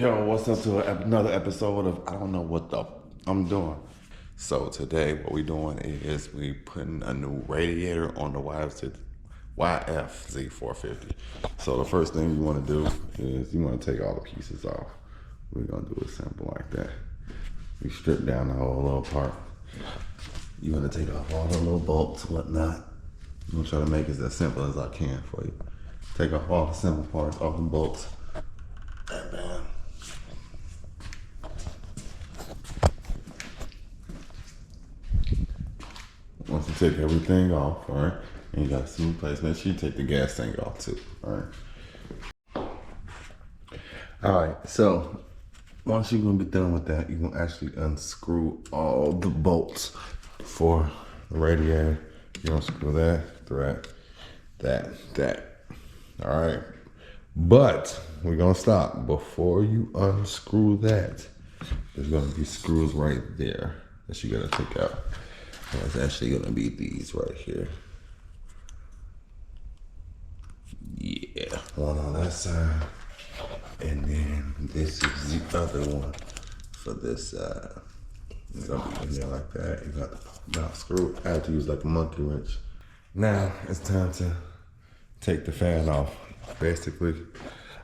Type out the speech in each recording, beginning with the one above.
Yo, what's up to another episode of I don't know what the I'm doing. So today what we doing is we putting a new radiator on the YFZ450. So the first thing you want to do is you want to take all the pieces off. We're gonna do a sample like that. We strip down the whole little part. You want to take off all the little bolts, whatnot. I'm gonna try to make it as simple as I can for you. Take off all the simple parts, all the bolts. And bam. Once you take everything off, all right, and you got a smooth place, make sure you take the gas tank off too, all right? All right, so once you're gonna be done with that, you're gonna actually unscrew all the bolts for the radiator. You're gonna screw that, that, all right? But we're gonna stop. Before you unscrew that, there's gonna be screws right there that you gotta take out. And it's actually gonna be these right here. Yeah, one on that side. And then this is the other one for this side. It's gonna be in there like that. You got the mouth screw. I have to use like a monkey wrench. Now it's time to take the fan off. Basically,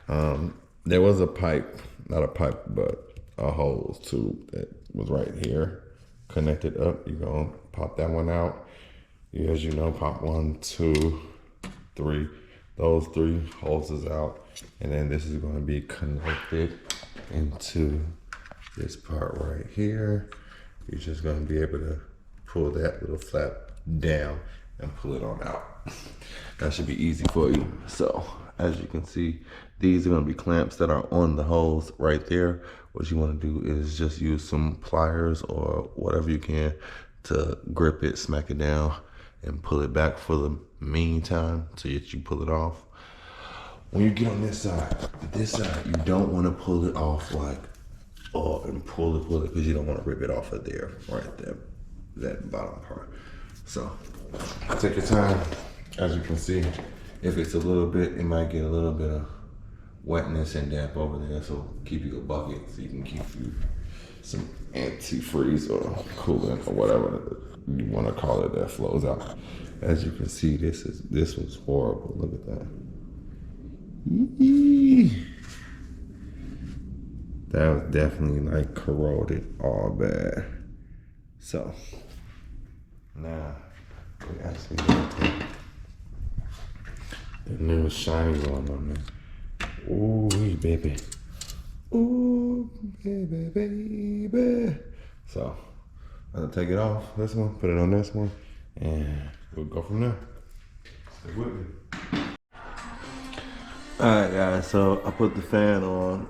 there was a pipe, not a pipe, but a hose tube that was right here, connected up. You're gonna pop that one out. As you know, pop 1, 2, 3. Those 3 hoses out. And then this is gonna be connected into this part right here. You're just gonna be able to pull that little flap down and pull it on out. That should be easy for you. So, as you can see, these are gonna be clamps that are on the hose right there. What you wanna do is just use some pliers or whatever you can to grip it, smack it down, and pull it back for the meantime so that you pull it off. When you get on this side, you don't wanna pull it off like, and pull it, because you don't wanna rip it off of there, right there, that bottom part. So, take your time. As you can see, if it's a little bit, it might get a little bit of wetness and damp over there. So keep you a bucket so you can keep you some antifreeze or coolant or whatever you want to call it that flows out. As you can see, this was horrible. Look at that. That was definitely like corroded all bad. So now we actually gonna take the new shiny one on there. Ooh, baby. Ooh, baby, baby. So, I'm gonna take it off, this one, put it on this one, and we'll go from there. Stay with me. Alright guys, so I put the fan on.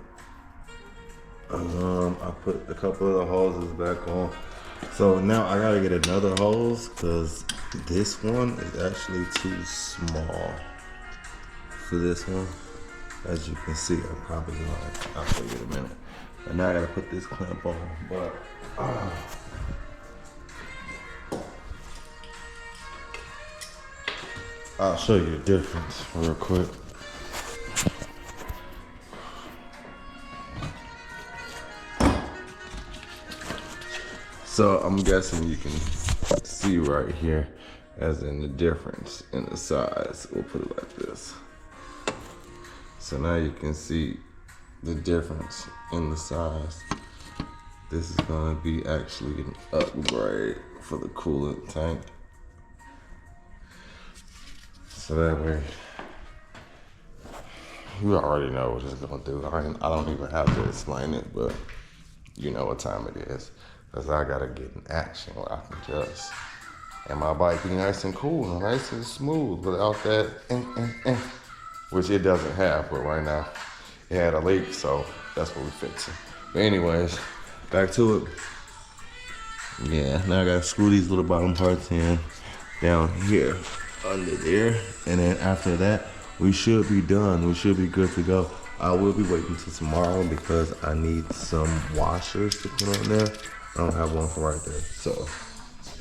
I put a couple of the hoses back on. So now I gotta get another hose because this one is actually too small for this one. As you can see, I'm probably like, I'll show you in a minute. And now I gotta put this clamp on, but I'll show you the difference real quick. So I'm guessing you can see right here, as in the difference in the size. We'll put it like this. So now you can see the difference in the size. This is gonna be actually an upgrade for the coolant tank. So that way, you already know what it's gonna do. I don't even have to explain it, but you know what time it is. Cause I gotta get in action where I can just, and my bike be nice and cool and nice and smooth without that, which it doesn't have, but right now it had a leak, so that's what we're fixing. But anyways, back to it. Yeah, now I gotta screw these little bottom parts in down here under there, and then after that, we should be done. We should be good to go. I will be waiting till tomorrow because I need some washers to put on there. I don't have one for right there, so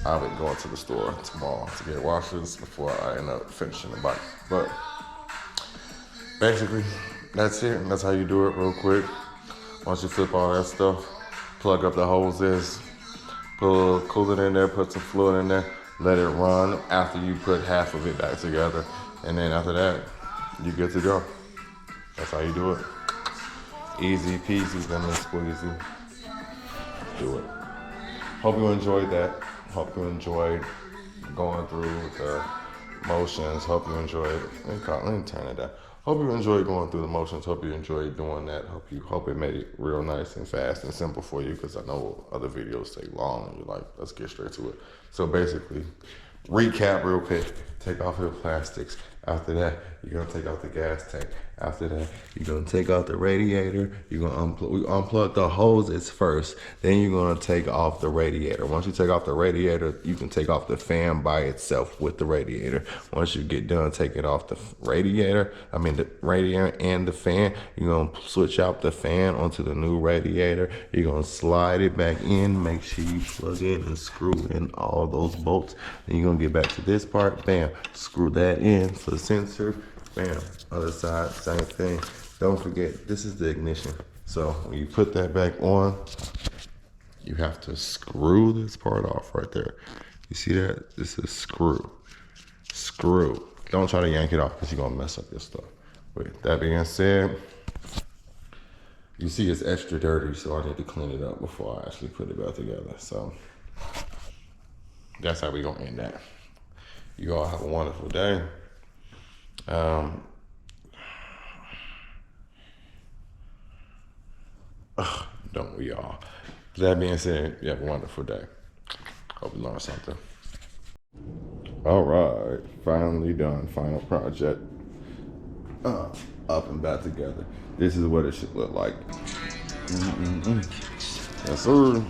I'll be going to the store tomorrow to get washers before I end up finishing the bike. But basically, that's it. That's how you do it real quick. Once you flip all that stuff, plug up the hoses, put a little coolant in there, put some fluid in there, let it run after you put half of it back together. And then after that, you're good to go. That's how you do it. Easy peasy, lemon squeezy. Do it. Hope you enjoyed that. Hope you enjoyed going through the motions. Hope you enjoyed. Let me turn it down. Hope you enjoyed going through the motions. Hope you enjoyed doing that. Hope it made it real nice and fast and simple for you, because I know other videos take long and you're like, let's get straight to it. So basically, recap real quick. Take off your plastics. After that, you're gonna take out the gas tank. After that, you're gonna take out the radiator. You're gonna unplug the hoses first. Then you're gonna take off the radiator. Once you take off the radiator, you can take off the fan by itself with the radiator. Once you get done taking off the radiator and the fan, you're gonna switch out the fan onto the new radiator. You're gonna slide it back in. Make sure you plug in and screw in all those bolts. Then you're gonna get back to this part. Bam, screw that in for the sensor. Bam, other side, same thing. Don't forget, this is the ignition. So when you put that back on, you have to screw this part off right there. You see that? This is screw. Screw. Don't try to yank it off because you're gonna mess up your stuff. With that being said, you see it's extra dirty, so I need to clean it up before I actually put it back together. So that's how we gonna end that. You all have a wonderful day. Don't we all? That being said, you have a wonderful day. Hope you learned something. All right, finally done. Final project. Up and back together. This is what it should look like. Yes, sir.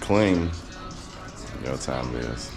Clean. You know what time it is.